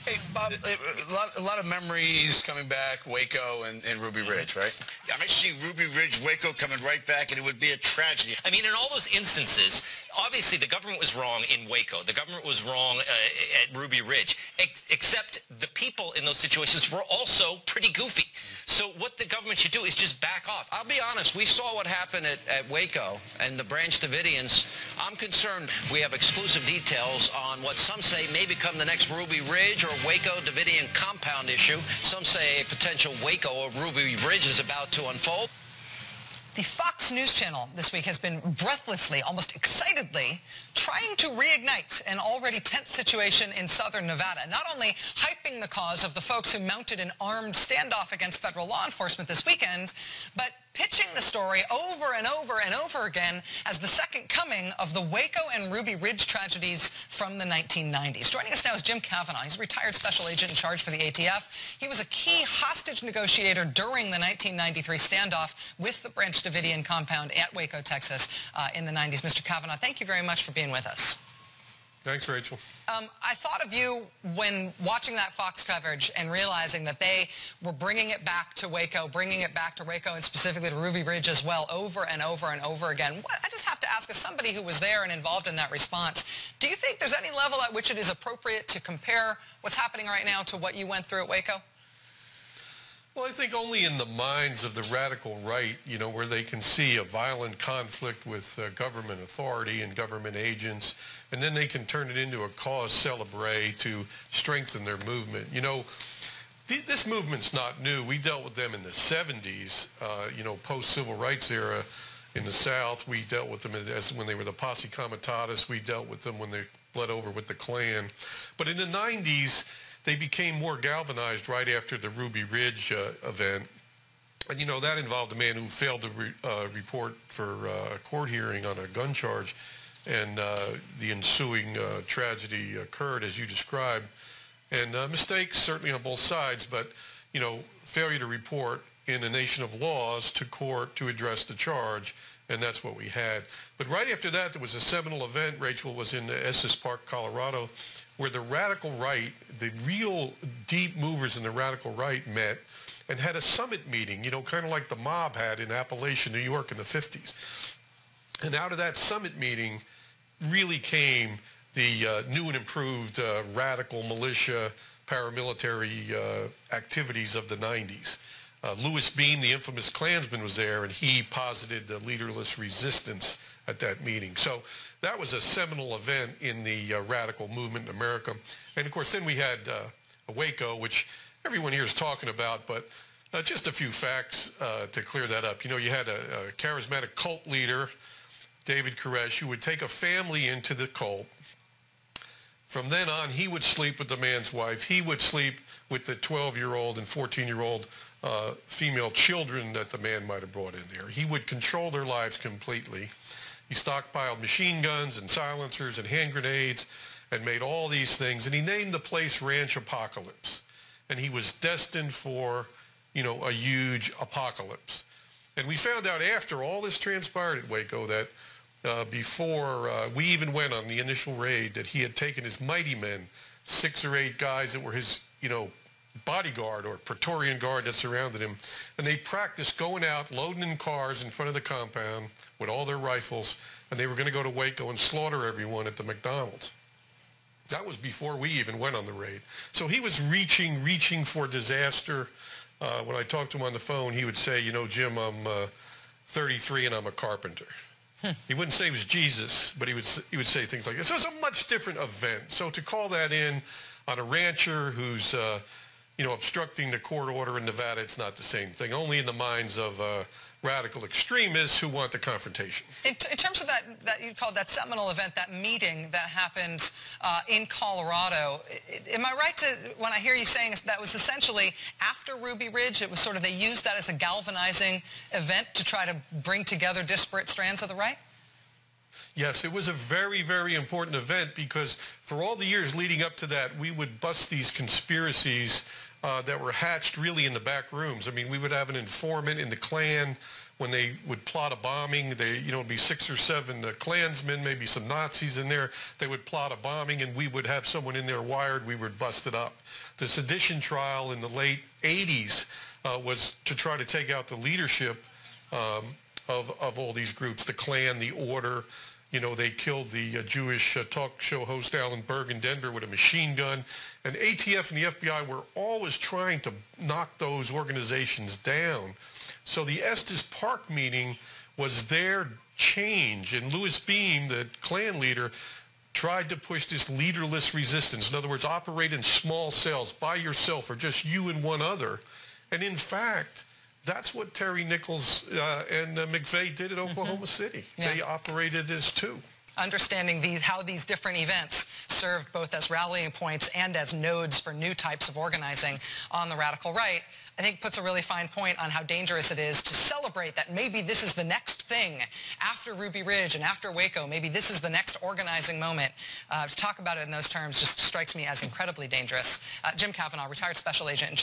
Hey, Bob, a lot of memories coming back, Waco and Ruby Ridge, right? Yeah, I see Ruby Ridge, Waco coming right back, and it would be a tragedy. I mean, in all those instances, obviously the government was wrong in Waco. The government was wrong at Ruby Ridge, except the people in those situations were also pretty goofy. So what the government should do is just back off. I'll be honest, we saw what happened at Waco and the Branch Davidians. I'm concerned we have exclusive details on what some say may become the next Ruby Ridge or Waco Davidian compound issue. Some say a potential Waco or Ruby Ridge is about to unfold. The Fox News Channel this week has been breathlessly, almost excitedly, trying to reignite an already tense situation in southern Nevada, not only hyping the cause of the folks who mounted an armed standoff against federal law enforcement this weekend, but pitching the story over and over and over again as the second coming of the Waco and Ruby Ridge tragedies from the 1990s. Joining us now is Jim Kavanaugh. He's a retired special agent in charge for the ATF. He was a key hostage negotiator during the 1993 standoff with the Branch Davidian compound at Waco, Texas in the 90s. Mr. Kavanaugh, thank you very much for being with us. Thanks, Rachel. I thought of you when watching that Fox coverage and realizing that they were bringing it back to Waco, and specifically to Ruby Ridge as well, over and over and over again. I just have to ask, as somebody who was there and involved in that response, do you think there's any level at which it is appropriate to compare what's happening right now to what you went through at Waco? Well, I think only in the minds of the radical right, you know, where they can see a violent conflict with government authority and government agents, and then they can turn it into a cause célèbre to strengthen their movement. You know, this movement's not new. We dealt with them in the 70s, you know, post-civil rights era in the South. We dealt with them when they were the Posse Comitatus. We dealt with them when they bled over with the Klan. But in the 90s, they became more galvanized right after the Ruby Ridge event. And, you know, that involved a man who failed to report for a court hearing on a gun charge. And the ensuing tragedy occurred, as you described. And mistakes, certainly on both sides, but, you know, failure to report in a nation of laws to court to address the charge. And that's what we had. But right after that, there was a seminal event, Rachel, was in Estes Park, Colorado, where the radical right, the real deep movers in the radical right met and had a summit meeting, you know, kind of like the mob had in Appalachia, New York in the 50s. And out of that summit meeting really came the new and improved radical militia paramilitary activities of the 90s. Louis Beam, the infamous Klansman, was there, and he posited the leaderless resistance at that meeting. So that was a seminal event in the radical movement in America. And, of course, then we had Waco, which everyone here is talking about, but just a few facts to clear that up. You know, you had a charismatic cult leader, David Koresh, who would take a family into the cult. From then on, he would sleep with the man's wife. He would sleep with the 12-year-old and 14-year-old female children that the man might have brought in there. He would control their lives completely. He stockpiled machine guns and silencers and hand grenades and made all these things. And he named the place Ranch Apocalypse. And he was destined for, you know, a huge apocalypse. And we found out after all this transpired at Waco that before we even went on the initial raid, that he had taken his mighty men, 6 or 8 guys that were his, you know, bodyguard or Praetorian guard that surrounded him, and they practiced going out, loading in cars in front of the compound with all their rifles, and they were going to go to Waco and slaughter everyone at the McDonald's. That was before we even went on the raid. So he was reaching for disaster. When I talked to him on the phone, he would say, you know, Jim, I'm 33 and I'm a carpenter. He wouldn't say he was Jesus, but he would say things like this. So it's a much different event. So to call that in on a rancher who's you know, obstructing the court order in Nevada, it's not the same thing. Only in the minds of radical extremists who want the confrontation. In terms of that you called that seminal event, that meeting that happened in Colorado, am I right when I hear you saying that was essentially after Ruby Ridge? It was sort of, they used that as a galvanizing event to try to bring together disparate strands of the right? Yes, it was a very, very important event because for all the years leading up to that, we would bust these conspiracies that were hatched really in the back rooms. I mean, we would have an informant in the Klan. When they would plot a bombing, it'd be 6 or 7 Klansmen, maybe some Nazis in there. They would plot a bombing, and we would have someone in there wired. We would bust it up. The sedition trial in the late 80s was to try to take out the leadership of all these groups, the Klan, the Order. They killed the Jewish talk show host Alan Berg in Denver with a machine gun. And ATF and the FBI were always trying to knock those organizations down. So the Estes Park meeting was their change. And Louis Beam, the Klan leader, tried to push this leaderless resistance. In other words, operate in small cells by yourself or just you and one other. And in fact, that's what Terry Nichols and McVeigh did at Oklahoma City. Yeah. They operated as two. Understanding how these different events served both as rallying points and as nodes for new types of organizing on the radical right, I think puts a really fine point on how dangerous it is to celebrate that maybe this is the next thing after Ruby Ridge and after Waco. Maybe this is the next organizing moment. To talk about it in those terms just strikes me as incredibly dangerous. Jim Kavanaugh, retired special agent in charge